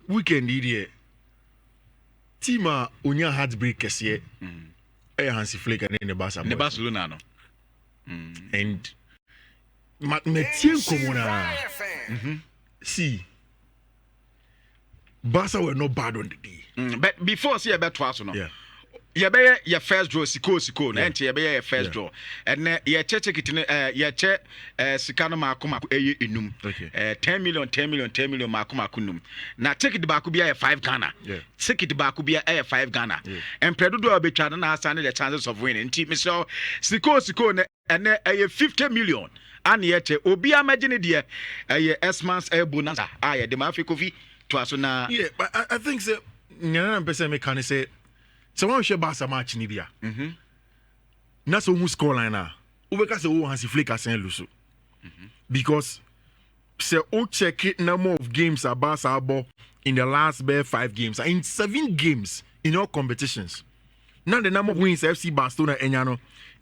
weekend here. Tima Unya heartbreak kesiye. Hansi Flick and in the Barcelona no. And Mathieu Komona. See, Barca were not bad on the day. But before see about twice no. Yeah. You be your first draw siko na enti you be your first draw. And you check it you check sikano makoma enum. 10 million makoma kunum. Na take it back be 5 Ghana. Take it back be 5 Ghana. And predodo be try na stand the chances of winning. Enti me so siko na and 50 million. And yet obi imagine there S-months bonus the Mafikovi twice na. Yeah, but I think so nyana person me can say someone share Barca match ni bia. Na so who score line na. Ubeka se wo Hansi Flick asen luso. Because say o check it number of games at Barca ball in the last 5 games in 7 games in all competitions. Now the number of wins FC Barcelona enyano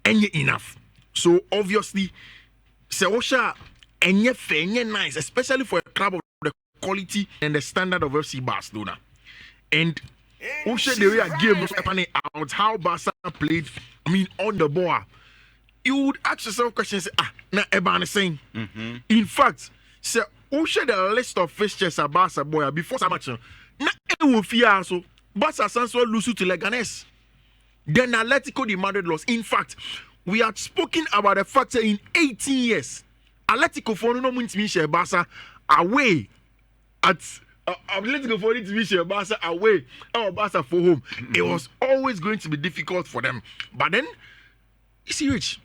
enye enough. So obviously say Osha enye fair enye nice, especially for a club of the quality and the standard of FC Barcelona. And Osha the way a game was happening out, how Barca played, I mean on the ball. You would ask yourself questions, na Eban saying. In fact, say Osha the list of fixtures at Barca boy before some match. Na e wo fear so Barca sanso lose to Leganes. Then Atletico Madrid lost. In fact, we had spoken about the fact that in 18 years, Atletico for no means Michel Barca away at Atletico for it Michel Barca away or Barca for home. It was always going to be difficult for them. But then, you see, Rich,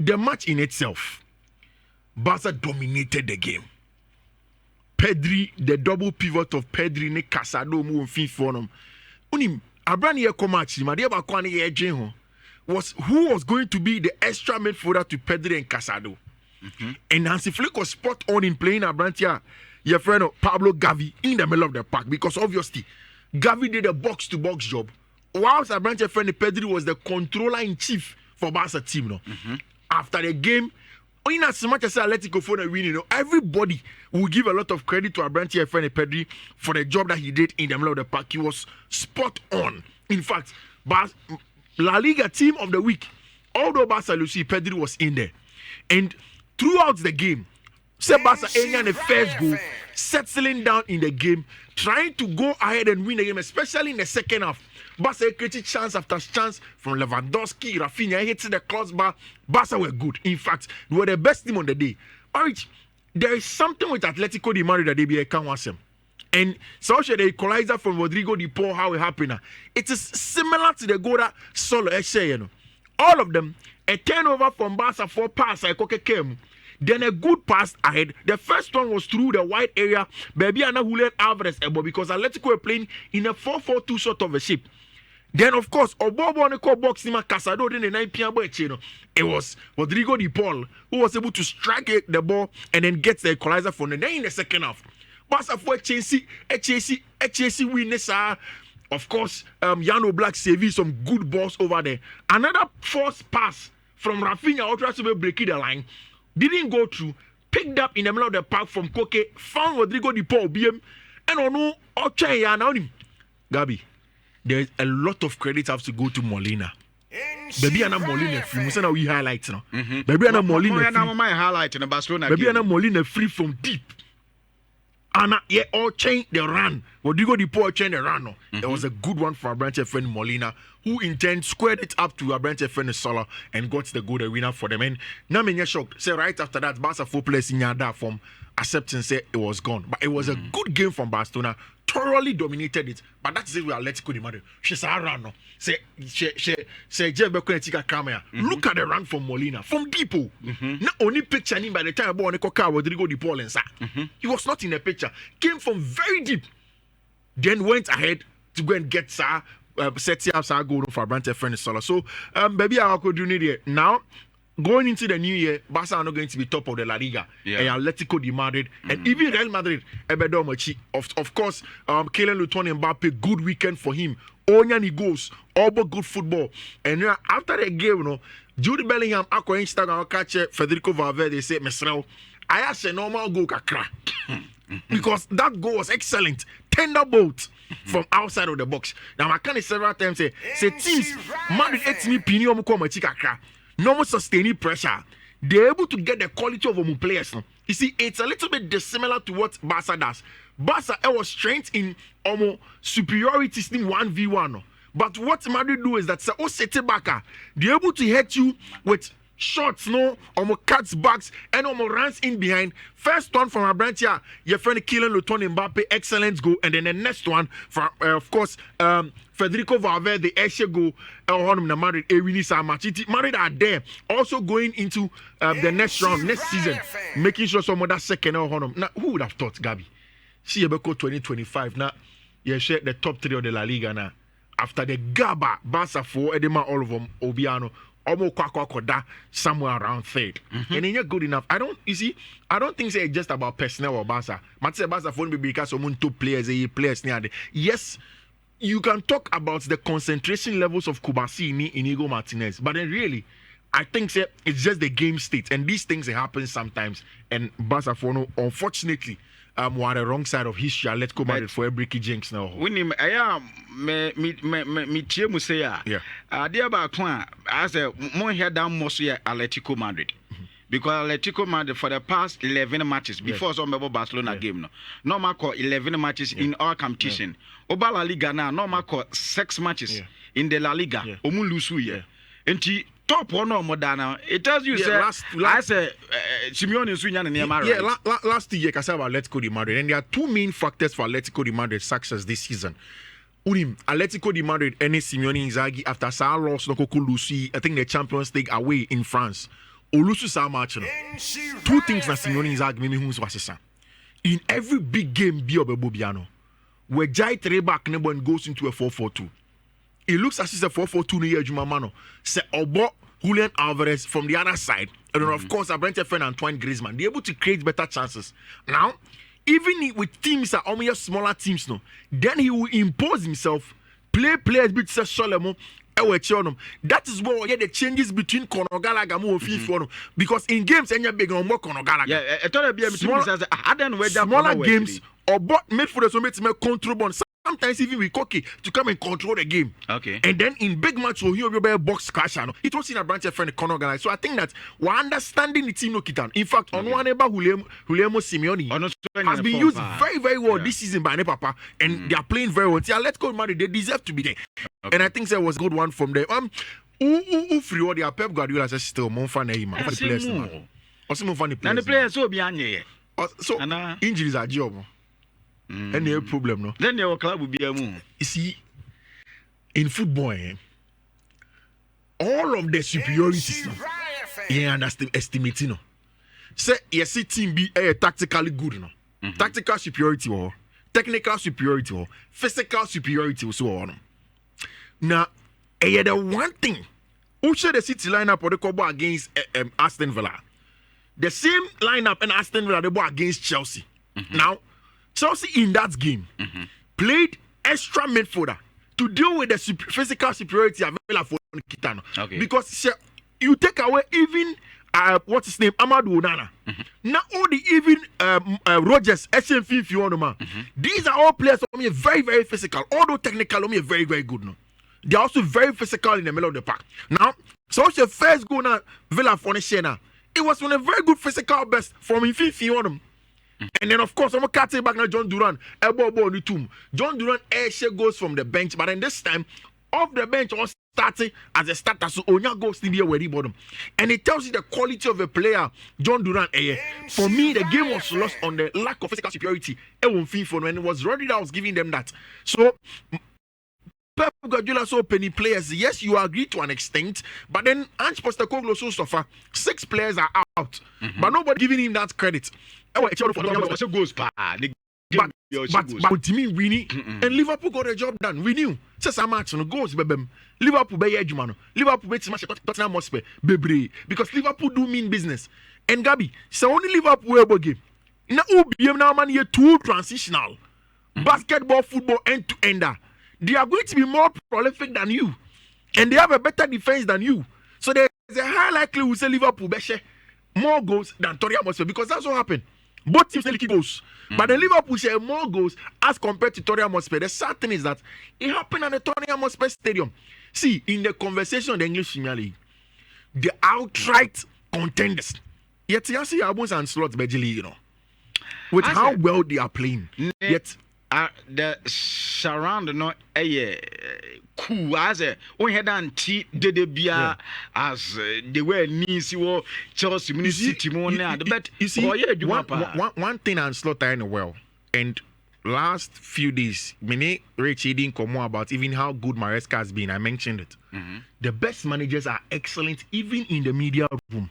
the match in itself, Barca dominated the game. Pedri, the double pivot of Pedri, ne Casado, mu Fiifi-Manfred. Unim, Abrani Ekomachi, Madia Bakwani Ejenho. Was who was going to be the extra midfielder to Pedri and Casado. And Hansi Flick was spot on in playing Abrantia, your friend Pablo Gavi in the middle of the park because obviously Gavi did a box-to-box job. Whilst Abrantia friend Pedri was the controller in chief for Barca team. No? After the game, in as much as Atletico for the win, everybody will give a lot of credit to Abrantia friend Pedri for the job that he did in the middle of the park. He was spot on. In fact, La Liga team of the week, although Barca Lucy Pedri was in there. And throughout the game, Barca Enya the first goal, settling down in the game, trying to go ahead and win the game, especially in the second half. Barca created chance after chance from Lewandowski, Rafinha hitting the crossbar. Barca were good. In fact, they were the best team on the day. Alright, there is something with Atletico Madrid that they be a can't watch them. And so the equalizer from Rodrigo de Paul, how it happened. It is similar to the goal that Solo Eshe, all of them, a turnover from Barca for pass, then a good pass ahead. The first one was through the wide area, baby Ana Julian Alvarez, because Atletico were playing in a 4-4-2 sort of a shape. Then, of course, Obobo on the core box, Casado in the 9 p.m. It was Rodrigo de Paul who was able to strike the ball and then get the equalizer from the then in the second half. Barca for Chelsea winners are, of course, Yano Black saving some good balls over there. Another forced pass from Rafinha, ultra to breaking the line, didn't go through, picked up in the middle of the park from Koke, found Rodrigo de Paul BM, and on no Gabi, there's a lot of credit have to go to Molina. Baby Anna Molina free. We say now we highlight now. Baby Anna Molina free. My highlight in Barcelona. Baby Anna Molina free from deep. Anna, yeah, all change the run. Rodrigo de Paul change the run. No. It was a good one for Abrante friend Molina, who in turn squared it up to Abrante friend Sola and got the goal, the winner for them. And now me shocked. Say right after that, Barca 4 players in that form acceptance say it was gone. But it was a good game from Barcelona. Thoroughly dominated it. But that's it with Atletico Madrid. She's a run. No. Say Jeff Bekonetika camera. Look at the run from Molina from Depot. Not only picture him by the time about Nicoca Rodrigo de Paul and he was not in the picture. Came from very deep. Then went ahead to go and get set up Sa goal for Abrante friend Sola. So baby I could do it now. Going into the new year, Barca are not going to be top of the La Liga. And Atletico Madrid and even Real Madrid. Of course, Kylian Mbappe, good weekend for him. Onyani goals, all but good football. And after the game, Jude Bellingham, Instagram catch Federico Valverde say, Mesrel, I asked a normal goal kakra. because that goal was excellent. Thunderbolt from outside of the box. Now I can't several times say teams Madrid etimi pini omo ko machi kakra. No more sustaining pressure. They're able to get the quality of players. You see, it's a little bit dissimilar to what Barca does. Barca was strength in superiority in 1v1. But what Madrid do is that set back, they're able to hit you with shots, cuts backs, and runs in behind. First one from Abrantia, your friend Kylian Mbappe, excellent goal, and then the next one from, of course, Federico Valverde, the goal, Madrid, Madrid are there, also going into the next round, next season, making sure some of that second. Now, who would have thought, Gabi? See, you 2025 now, you share the top 3 of the La Liga now. After the Gaba, Barca 4, Edema, all of them, Obiano, somewhere around third. And then you're good enough. I don't think it's just about personnel or Barca. Matse Barca phone because someone two players near the. Yes, you can talk about the concentration levels of Kubasi in Inigo Martinez, but then really, I think it's just the game state, and these things happen sometimes. And Barca phone, unfortunately, we're on the wrong side of history. Let's go Madrid for every jinx now. When me say dear about as a more head down mostly Atletico Madrid. Because Atletico Madrid for the past 11 matches before some Barcelona game no mark 11 matches in our competition. Oba La Liga now no mark 6 matches in the La Liga. Omu lusu ye. Enti top one or more than it tells you last Simeone Sunya last year Casaba Atletico Madrid, and there are two main factors for Atletico Madrid success this season. Atletico de Madrid and Simeone Inzaghi after Sa lost no Lucy, I think the Champions League away in France. Olusu Sa match. Two things that Simeone Inzaghi made me who's was in every big game be Bobiano, where Jai Trebak never goes into a 4-4-2. It looks as if it's a 4-4-2 near Jumamano. Say Obo Julian Alvarez from the other side. And then of course Abrante friend Antoine Griezmann. They're able to create better chances. Now, even with teams that are smaller teams, then he will impose himself, play players bit Solomon. That is where we get the changes between Conor Gallagher and Fiifi-Manfred. Because in games, any big or more Conor Gallagher. Yeah, I thought it'd be a smaller games or made for the summit to control bond. Sometimes even with Koki to come and control the game. Okay. And then in big match, we'll hear a box crash. It was in a branch of friend Conor Gallagher. So I think that we're understanding the team. In fact, on one neighbor, Juliano Simeone has been used very, very well this season by Nepapa. And they are playing very well. Let's go, Madrid. They deserve to be there. Okay. And I think that was a good one from them. Who free what they are Pep Guardiola says still more fun than the players. Also more funny players. And the players will be on here. So injuries are job. Any problem, no? Then your club will be a move. You see, in football, all of the superiorities, you understand, estimating. Say, you see, team be tactically good, no? Tactical superiority, or technical superiority, or physical superiority, or so on. Now, the one thing, who should the City lineup or the Cobo against Aston Villa? The same lineup and Aston Villa they bought against Chelsea. Now, Chelsea in that game played extra midfielder to deal with the physical superiority available for Kitano. Okay. Because you take away even what's his name, Amadou Onana. Now all the even Rogers, SMF, if you want to man. These are all players who are very, very physical. Although technical, are very, very good. No, they are also very physical in the middle of the park. Now, so it's the first goal now, Villa Fornishena. It was on a very good physical best from Fiifi-Manfred. And then, of course, I'm going to back now John Duran. John Duran goes from the bench, but in this time, off the bench, was starting as a starter. So, Onya goes to be a very bottom. And it tells you the quality of a player, John Duran. For me, the game was lost on the lack of physical superiority. And it was Rodri that was giving them that. So, Pep Guardiola so penny players. Yes, you agree to an extent, but then Ange Postecoglou so suffer. 6 players are out, but nobody giving him that credit. But to me, we need and Liverpool got the job done. We knew. Says a match on goals, baby. Liverpool by Edgemano. Liverpool beats match Tottenham Hotspur, baby. Because Liverpool do mean business. And Gabi, so only Liverpool will game. Now, now man, you're too transitional. Basketball, football, end to ender. They are going to be more prolific than you, and they have a better defense than you. So there's a high likelihood say Liverpool beshe more goals than Tottenham Hotspur because that's what happened. Both teams leaking goals. But the Liverpool share more goals as compared to Tottenham Hotspur. The sad thing is that it happened at the Tottenham Hotspur Stadium. See, in the conversation of the English Premier League, the outright contenders, yet you see Abons and Slots League, you know, with how well they are playing. Yet the surround no cool as a we had anti de as they were needs you Chelsea City but you see one thing and Slot are in well, and last few days many didn't come more about even how good Maresca has been. I mentioned it. The best managers are excellent even in the media room.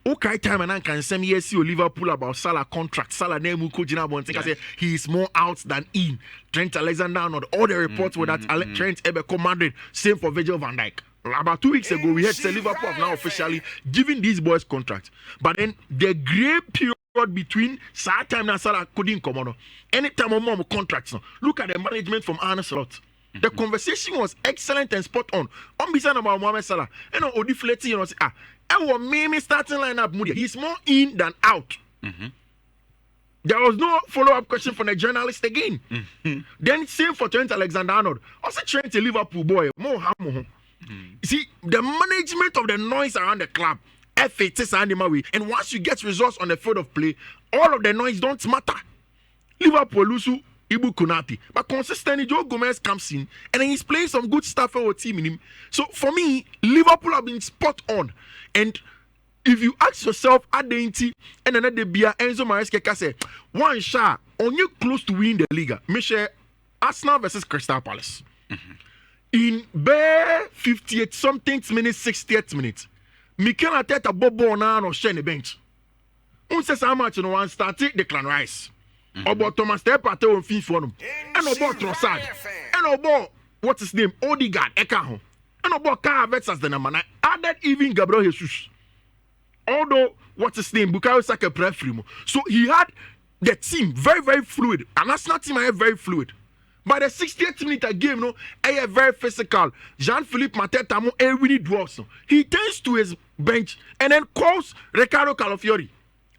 Okay, time and I can send me see Liverpool about Salah contract. Salah name coach I say he is more out than in. Trent Alexander-Arnold. All the reports were that Trent Atletico Madrid. Same for Virgil van Dijk. About 2 weeks ago, we had said Liverpool have now officially given these boys contracts. But then the great period between Salah time and Salah couldn't come on. Anytime more contracts. Look at the management from Arne Slot. The conversation was excellent and spot on. Beside about Mohamed Salah. And Odifleti, you know, say our Mimi starting lineup, Moody. He's more in than out. There was no follow-up question from the journalist again. Then same for Trent Alexander-Arnold. Also Trent a Liverpool boy. More hammer. See, the management of the noise around the club, and once you get results on the field of play, all of the noise don't matter. Liverpool lose Ibu Konate, but consistently Joe Gomez comes in and then he's playing some good stuff for our team in him. So for me, Liverpool have been spot on. And if you ask yourself at the Inti and another beer, Enzo Maresca say one shot on you close to win the Liga. Michel Arsenal versus Crystal Palace. In bare 58 something minutes, 68 minutes. Mikel Arteta bobo na no share the bench. Unse how much no one started Declan Rice. About Thomas Partey on FIFA and about Trossard. And about what's his name? Odegaard Ekaho. And about Kai Havertz as the number 9. Added even Gabriel Jesus. Although what's his name? Bukayo Saka preferable. So he had the team very, very fluid. And that's not team I have very fluid. By the 68th minute game, no, I very physical. Jean-Philippe Mateta mo really dwarfs. He turns to his bench and then calls Ricardo Calafiori.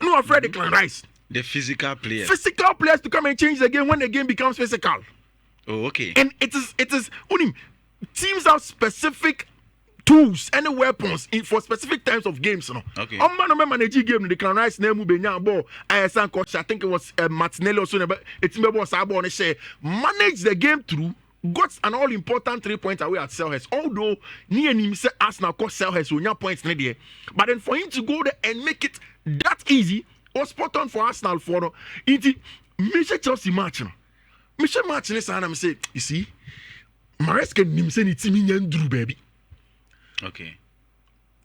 No, afraid Declan Rice. The physical players. Physical players to come and change the game when the game becomes physical. Oh, okay. And it is teams have specific tools and weapons for specific types of games. No? Okay. On man manage game the Declan Rice name Benya ball. I think it was Martinelli or so, but it's was Sabo on share. Manage the game through. Got an all important 3 points away at Selhurst. Although near him say Arsenal cost Selhurst so no points there. But then for him to go there and make it that easy was spot on for Arsenal for no. It Michel Chelsea match no. Michel match ne say am say you see Maresca nim say ni team nyan baby. Okay.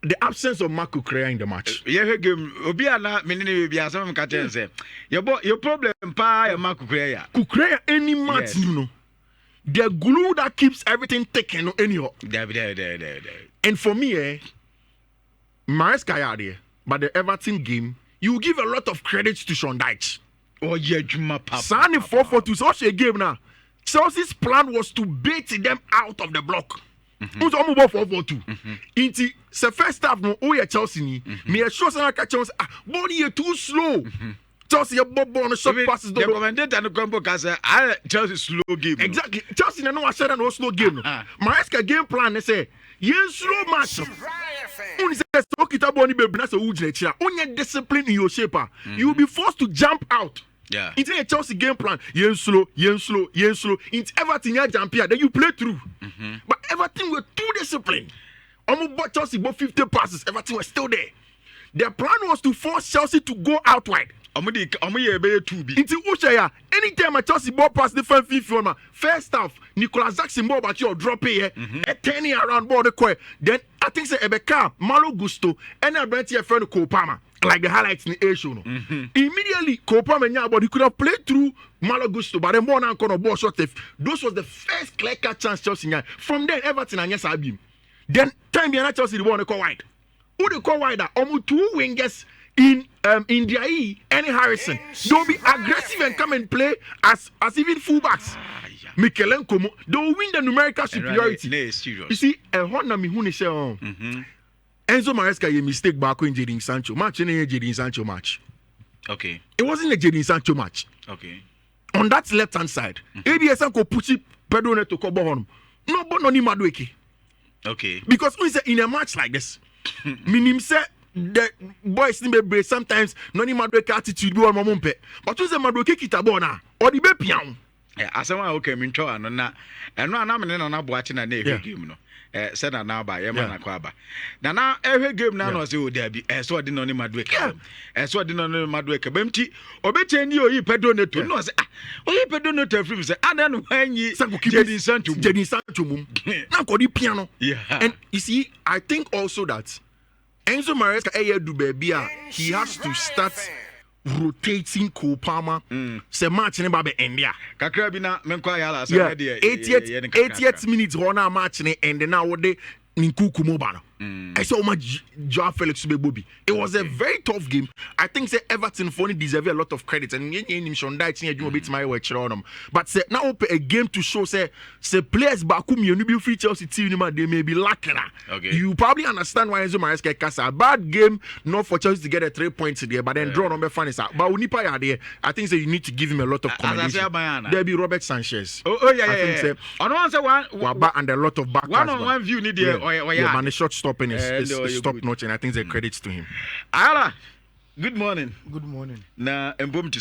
The absence of Marco Correa in the match. Yeah, game. Obi ana me ne be asem ka ten say. Your problem pa ya Marco Correa. Correa any match you know. The glue that keeps everything taken anyhow. There. And for me, Maresca out there, but the Everton game, you give a lot of credit to Sean Dyche. Oh yeah, Juma Papa. Sani 4-4-2, such a game now. Chelsea's plan was to bait them out of the block. Who's on move 4-4-2? Into the first half, no, oh yeah, Chelsea. Me a sure sana catch Chelsea. Body you too slow. Chelsea a bob on the short passes. The commentator and the combo can say, Chelsea slow game. Exactly. Chelsea no I said no slow game. Maresca game plan they say, yen slow match. Only says okay taboni be na say ujire. Only discipline in your shape. You will be forced to jump out. Yeah. It's a Chelsea game plan. Yen slow. It's Everton ya jump here. Then you play through. But Everton were too disciplined. Almost Chelsea bought 50 passes. Everton was still there. Their plan was to force Chelsea to go out wide. Into Ushaya, anytime a Chelsea ball pass different Fiifi-Manfred, first half, Nicolas Jackson ball back here, drop here, a 10 around ball the court. Then I think say Ebeka, Malo Gusto, and I went here friend Kopama, like the highlights in the A show. Immediately, Kopama and but he could have played through Malo Gusto, but then more than corner ball shot. Those was the first clear cut chance Chelsea had. From then, Everton and yes, I beam. Then time behind Chelsea, the ball they call wide. Who they call wide? Almost 2 wingers. In India, any Harrison, they'll be aggressive and come and play as even fullbacks. Mikelen Komo, they'll win the numerical superiority. You see, a Honda Mihuni say, Enzo Maresca, a mistake back in Jadon Sancho match, and Jadon Sancho match. Okay. It wasn't a Jadon Sancho match. Okay. On that left hand side, ABS ko pushi Pedro Neto ko bohon. No, but no ni Madueke. Okay. Because we say in a match like this, minim say the boys ni be sometimes no ni Madueke attitude be on mompe. But we say Madueke kita bona or the be pian. Asema okay mincho ano na eno anamene na boache na ehwe game no. Said na now ba yema na kwaba. Na ehwe game na no say o there bi so de no ni Madueke. So de no ni Madueke. Bemti obeche ni oyi Pedro Neto no say oyi Pedro Neto free say ana no hanyi Jadon Sancho mum. Na ko di piano. And you see, I think also that Enzo Maresca do baby he has to start rotating Cole Palmer. Say match ne ba be India. Kakra bi na menkwa yala say 80th minute hona match ne and now what they Ninkuku Mobano. I saw much Joao Felix Bobby. It was a very tough game. I think say Everton for deserve a lot of credit and him Shondai you bit my way on them. But say now a game to show say players Bakum you be free Chelsea team they may be lacking. Okay. You probably understand why Enzo Maresca cast a bad game, not for Chelsea to get a 3 points there, but then draw number fun is out. But Unipa there, I think say you need to give him a lot of commendation. There be Robert Sanchez. Oh yeah, I think say on one say one and a lot of back. One view need there man, the shot stopping is top notch, and I think the credits to him. Ala, good morning. Good morning. Na embom